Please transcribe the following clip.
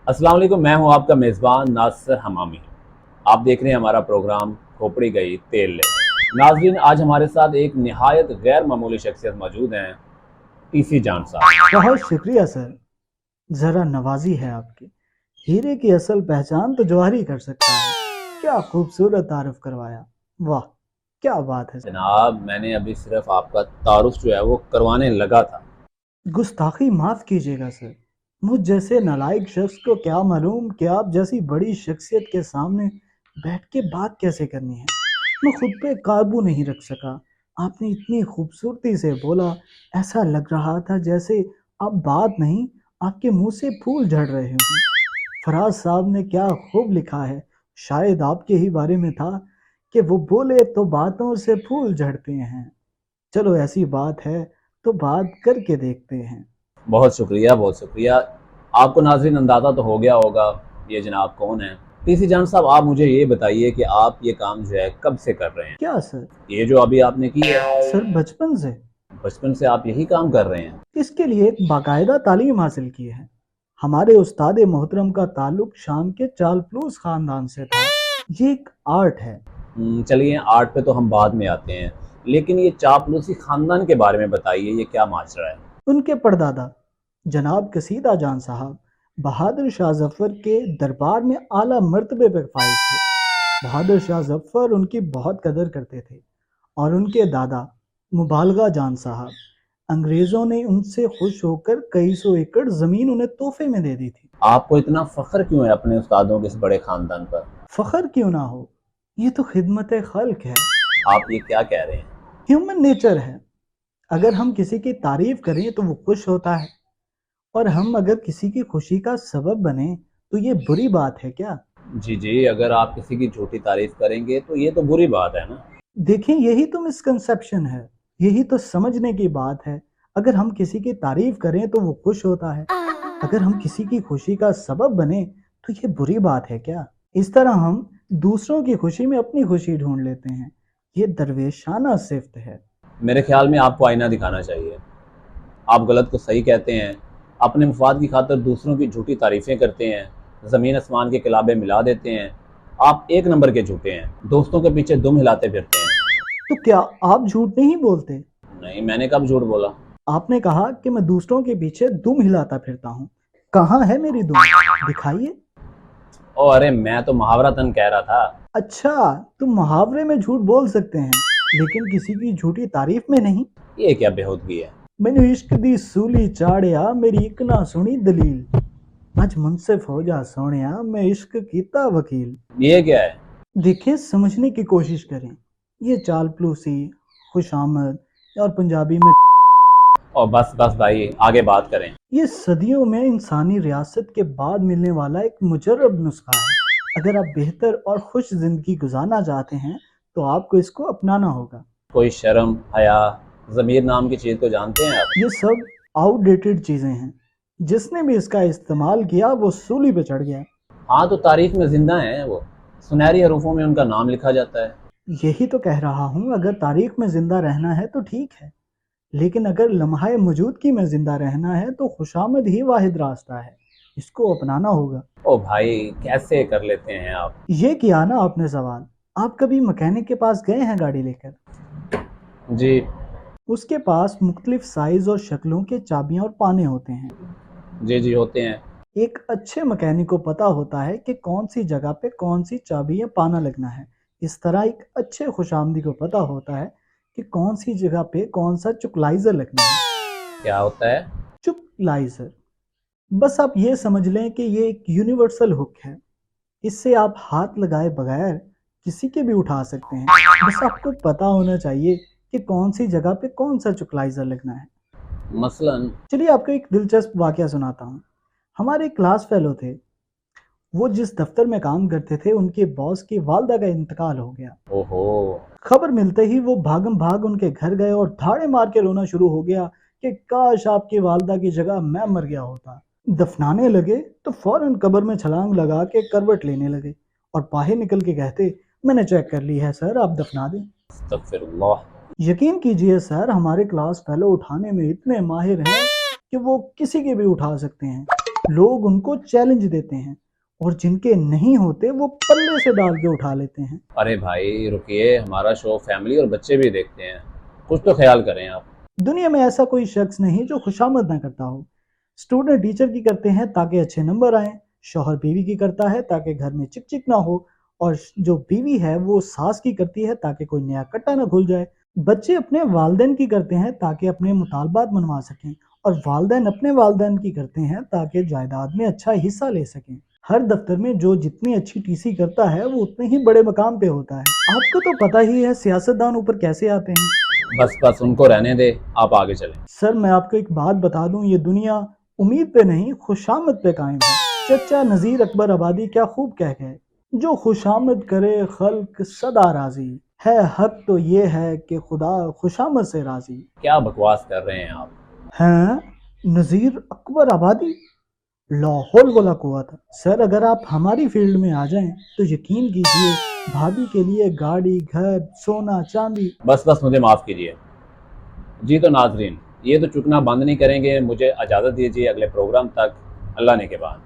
अस्सलाम वालेकुम, मैं हूं आपका मेज़बान नासिर हमामी। आप देख रहे हैं हमारा प्रोग्राम खोपड़ी गई तेल ले। नाज़रीन, आज हमारे साथ एक निहायत गैर मामूली शख्सियत मौजूद हैं, टीसी जान साहब। बहुत शुक्रिया सर। जरा नवाजी है आपकी। हीरे की असल पहचान तो जवाहर ही कर सकता है। क्या खूबसूरत तारुफ करवाया। वाह, क्या बात है सर। जनाब, मैंने अभी सिर्फ आपका तारुफ जो है वो करवाने लगा था। गुस्ताखी माफ कीजिएगा सर। मुझ जैसे नालायक शख्स को क्या मालूम कि आप जैसी बड़ी शख्सियत के सामने बैठ के बात कैसे करनी है। मैं खुद पे काबू नहीं रख सका। आपने इतनी खूबसूरती से बोला, ऐसा लग रहा था जैसे अब बात नहीं, आपके मुंह से फूल झड़ रहे हों। फराज साहब ने क्या खूब लिखा है, शायद आपके ही बारे में था कि वो बोले तो बातों से फूल झड़ते हैं। चलो ऐसी बात है तो बात करके देखते हैं। बहुत शुक्रिया, बहुत शुक्रिया। आपको नाज़रीन अंदाज़ा तो हो गया होगा ये जनाब कौन है। टीसी जान साहब, आप मुझे ये बताइए कि आप ये काम जो है कब से कर रहे हैं? क्या सर? ये जो अभी आपने की है, सर बचपन से। बचपन से आप यही काम कर रहे हैं? इसके लिए एक बाकायदा तालीम हासिल की है। हमारे उस्ताद मोहतरम का ताल्लुक शाम के चालप्लूस खानदान से था। ये एक आर्ट है। चलिए, आर्ट पे तो हम बाद में आते हैं, लेकिन ये चापलूसी खानदान के बारे में बताइए, ये क्या माजरा है? उनके परदादा जनाब कसीदा जान साहब बहादुर शाह जफर के दरबार में आला मर्तबे पर फाइज थे। बहादुर शाह जफर उनकी बहुत कदर करते थे और उनके दादा मुबालगा जान साहब, अंग्रेजों ने उनसे खुश होकर कई सौ एकड़ जमीन उन्हें तोहफे में दे दी थी। आपको इतना फख्र क्यों है अपने उस्तादों के इस बड़े खानदान पर? फखर क्यों ना हो, ये तो खिदमत खल्क है। आप ये क्या कह रहे हैं? ह्यूमन नेचर है। अगर हम किसी की तारीफ करें तो वो खुश होता है, और हम अगर किसी की खुशी का सबब बने तो ये बुरी बात है क्या? जी जी, अगर आप किसी की झूठी तारीफ करेंगे तो ये तो बुरी बात है ना। देखें, यही तो मिसकंसेप्शन है, यही तो समझने की बात है। अगर हम किसी की तारीफ करें तो वो खुश होता है, अगर हम किसी की खुशी का सबब बने तो ये बुरी बात है क्या? इस तरह हम दूसरों की खुशी में अपनी खुशी ढूंढ लेते हैं। ये दरवेशाना सिफ्त है। मेरे ख्याल में आपको आईना दिखाना चाहिए। आप गलत को सही कहते हैं, अपने मुफाद की खातिर दूसरों की झूठी तारीफें करते हैं, ज़मीन आसमान के किलाबे मिला देते हैं। आप एक नंबर के झूठे हैं, दोस्तों के पीछे दुम हिलाते फिरते हैं। तो क्या आप झूठ नहीं बोलते? नहीं, मैंने कब झूठ बोला? आपने कहा कि मैं दूसरों के पीछे दुम हिलाता फिरता हूँ। कहाँ है मेरी दुम? दिखाइए। ओ अरे, मैं तो मुहावरतन कह रहा था। अच्छा, तुम मुहावरे में झूठ बोल सकते हैं लेकिन किसी की झूठी तारीफ में नहीं। ये क्या बेहूदगी है? मैनू इश्क दी सूली चाड़िया, मेरी एक ना सुनी दलील। आज मुंसिफ हो जा सोनिया, मैं इश्क कीता वकील। ये क्या है? देखिए, समझने की कोशिश करें। ये चालप्लूसी, खुशामद और पंजाबी में और बस बस भाई, आगे बात करें। ये सदियों में इंसानी रियासत के बाद मिलने वाला एक मुजर्रब नुस्खा है। अगर आप बेहतर और खुश जिंदगी गुजारना चाहते हैं तो आपको इसको अपनाना होगा। कोई शर्म, हया, ज़मीर नाम की चीज़ को जानते हैं आप? ये सब आउटडेटेड चीजें हैं। जिसने भी इसका इस्तेमाल किया वो सूली पे चढ़ गया। हाँ, तो तारीख में जिंदा हैं वो, सुनहरी हरूफों में उनका नाम लिखा जाता है। यही तो कह रहा हूँ, अगर तारीख में जिंदा रहना है तो ठीक है, लेकिन अगर लम्हा मौजूदगी में जिंदा रहना है तो खुशामद ही वाहिद रास्ता है। इसको अपनाना होगा। ओ भाई, कैसे कर लेते हैं आप? ये किया ना आपने सवाल। आप कभी मैकेनिक के पास गए हैं गाड़ी लेकर? जी। उसके पास मुख्तलिफ साइज और शक्लों के चाबियां और पाने होते हैं। जी जी, होते हैं। एक अच्छे मैकेनिक को पता होता है कि कौन सी जगह पे कौन सी चाबी या पाना लगना है। इस तरह एक अच्छे खुशामदी को पता होता है कि कौन सी जगह पे कौन सा चुकलाइजर लगना है। क्या होता है? चुकलाइजर, बस आप ये समझ लें कि ये एक यूनिवर्सल हुक है। इससे आप हाथ लगाए बगैर किसी के भी उठा सकते हैं। बस आपको पता होना चाहिए कि कौन सी जगह पे कौन सा चुकलाइजर लगना है। मसलन? चलिए आपको एक दिलचस्प वाकया सुनाता हूँ। हमारे क्लास फेलो थे। वो जिस दफ्तर में काम करते थे उनके बॉस की वालदा का इंतकाल हो गया। ओहो। खबर मिलते ही वो भागम भाग उनके घर गए और धाड़े मार के रोना शुरू हो गया कि काश आपकी वालदा की जगह मैं मर गया होता। दफनाने लगे तो फौरन कब्र में छलांग लगा के करवट लेने लगे और बाहर निकल के कहते, मैंने चेक कर ली है सर, आप दफना दें। अस्तगफिरुल्लाह। यकीन कीजिए सर, हमारे क्लास फेलो उठाने में इतने माहिर हैं कि वो किसी के भी उठा सकते हैं। लोग उनको चैलेंज देते हैं और जिनके नहीं होते वो पल्ले से डाल के उठा लेते हैं। अरे भाई रुकिए, हमारा शो फैमिली और बच्चे भी देखते हैं, कुछ तो ख्याल करें आप। दुनिया में ऐसा कोई शख्स नहीं जो खुशामद ना करता हो। स्टूडेंट टीचर की करते हैं ताकि अच्छे नंबर आए, शौहर बीवी की करता है ताकि घर में चिक चिक ना हो, और जो बीवी है वो सास की करती है ताकि कोई नया कट्टा ना खुल जाए। बच्चे अपने वालदेन की करते हैं ताकि अपने मुतालबात मनवा सकें, और वालदेन अपने वालदेन की करते हैं ताकि जायदाद में अच्छा हिस्सा ले सकें। हर दफ्तर में जो जितनी अच्छी टीसी करता है वो उतने ही बड़े मकाम पे होता है। आपको तो पता ही है सियासतदान ऊपर कैसे आते हैं। बस बस उनको रहने दे, आप आगे चलें। सर मैं आपको एक बात बता दूं, ये दुनिया उम्मीद पे नहीं खुशामद पे कायम है। चचा नज़ीर अकबर आबादी क्या खूब कह गए, जो खुशामद करे खल्क सदा राजी है, हक तो ये है कि खुदा खुशामद से राजी। क्या बकवास कर रहे हैं आप? हैं नज़ीर अकबर आबादी, लाहौल वाला कुआ था। सर अगर आप हमारी फील्ड में आ जाएं तो यकीन कीजिए भाभी के लिए गाड़ी, घर, सोना चांदी। बस बस मुझे माफ़ कीजिए। जी तो नाजरीन, ये तो चुकना बंद नहीं करेंगे, मुझे इजाज़त दीजिए अगले प्रोग्राम तक। अल्लाह ने के बाद।